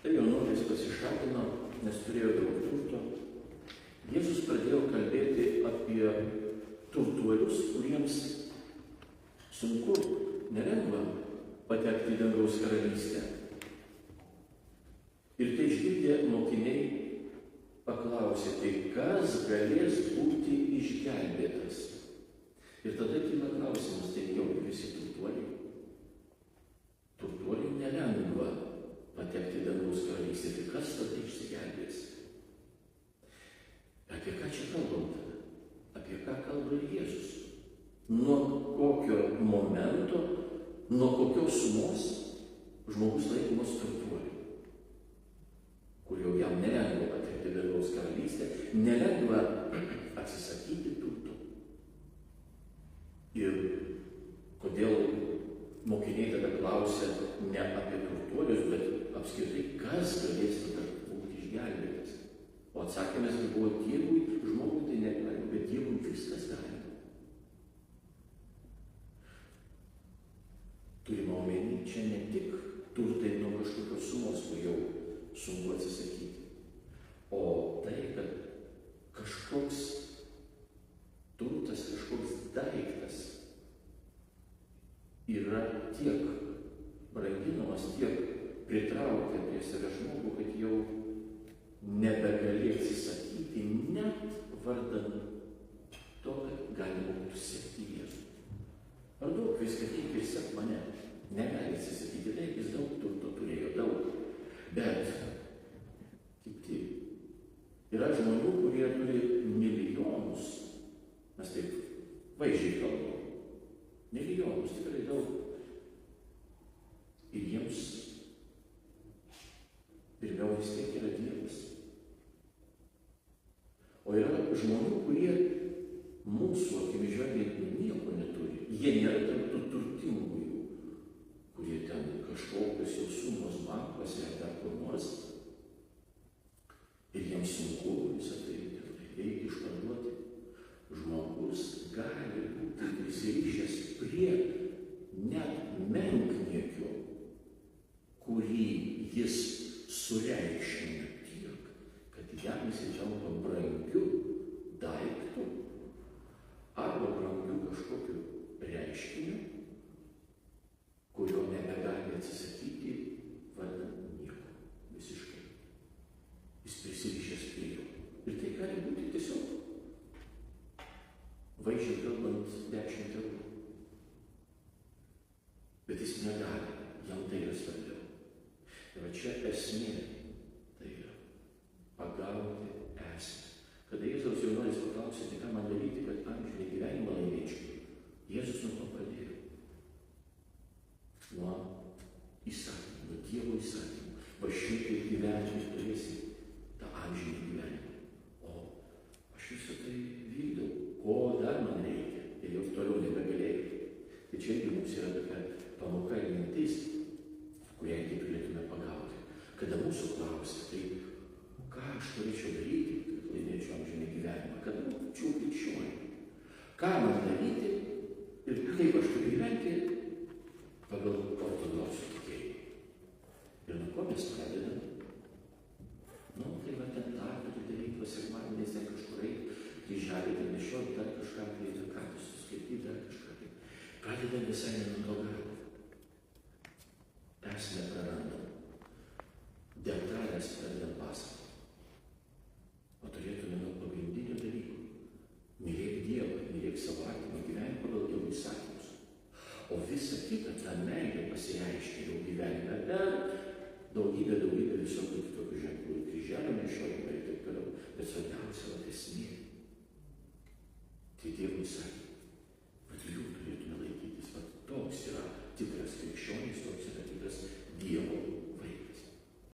Tai jaunuolis pasišalino, nes turėjo daug turto. Jėzus pradėjo kalbėti apie turtuolius, kuriems sunku, nelengva patekti į dangaus karalystę. Ir tai išgirdę mokiniai paklausė, tai kas galės būti išgelbėtas? Ir tada kyla klausimas, tai jau visi turtuoliai. Turtuoliai nelengva patekti į dangaus karalystę, tai kas tada išsigelbės? Apie ką čia kalbam tada? Apie ką kalba ir Jėzus? Nuo kokio momento, nuo kokios sumos žmogus laikomas turtuoliu, kur jau jam nelengva patekti į dangaus karalystę, nelengva atsisakyti turto. Ir kodėl mokiniai tada klausia ne apie turtuolius, bet apskritai, kas galės tada būti išgelbėtas. O atsakymas buvo Dievui, žmogui tai negalima, bet Dievui viskas galima. Turime omeny čia ne tik turtai nuo kažkokios sumos, kur jau sunku atsisakyti, o tai, kad kažkoks turtas, kažkoks daiktas yra tiek branginamas, tiek pritraukia prie savęs žmogų, kad jau nebegali atsisakyti net vardan to, kad galima būtų sekti Jėzų. Ar daug viską tik ir sek mane? Negali atsisakyti, taip, jis daug turto turėjo, daug. Bet, kaip tai, yra žmonių, kurie turi milijonus, mes taip vaizdžiai kalbam, milijonus, tikrai daug. Ir jiems pirmiau vis tiek yra Dievas. O yra žmonių, kurie mūsų akimis žvelgiant nieko neturi. Jie nėra tarp tų turtingųjų, kurie ten kažkokios jau sumos bankuose ar dar kur nors. Ir jiems sunku visą tai reikia išparduoti. Žmogus gali būti prisirišęs prie net menkniekio, kurį jis sureikšmina tiek, kad jam jis tampa brangiu daiktu arba brangiu kažkokiu reiškiniu, kurio nebegali atsisakyti vardan nieko visiškai. Jis prisirišęs prie jo. Ir tai gali būti tiesiog vaizdžiai kalbant 10 eurų. Bet jis negali, jam tai yra svarbiau. Ir va čia esmė, tai yra pagauti esmę. Kada Jėzaus jaunuolis paklausė, tai ką man daryti, kad amžinį gyvenimą laimėčiau, Jėzus nuo to pradėjo. Nuo įsakymų, nuo Dievo įsakymų. Va šitaip gyvenime turėsi tą amžinį gyvenimą. O aš visą tai vykdau. Ko dar man reikia? Ir jau toliau nebegalėjau. Tai čia irgi mums yra tokia pamoka ir mintis, kurią irgi turėtume pagauti. Kada mūsų klausia, tai ką aš turėčiau daryti, kad laimėčiau amžinį gyvenimą, kad būčiau krikščionį. Ką man daryti ir kaip aš turiu gyventi pagal ortodoksų tikėjimą. Ir nuo ko mes pradedam? Nu, tai va ten tą turi daryti, sekmadieniais ten kažkur eiti, kryželį ten nešioti, dar kažką, tai kartu suskaityti, dar kažką. Tai pradedam visai ne nuo to galo. Esmę prarandam. Detalės pradedam pasakoti. O turėtume nuo pagrindinio dalyko. Mylėk Dievą, mylėk savo artimą, gyvenimą pagal Dievo įsakymus. O visa kita, ta meilė pasireiškia jau gyvenime per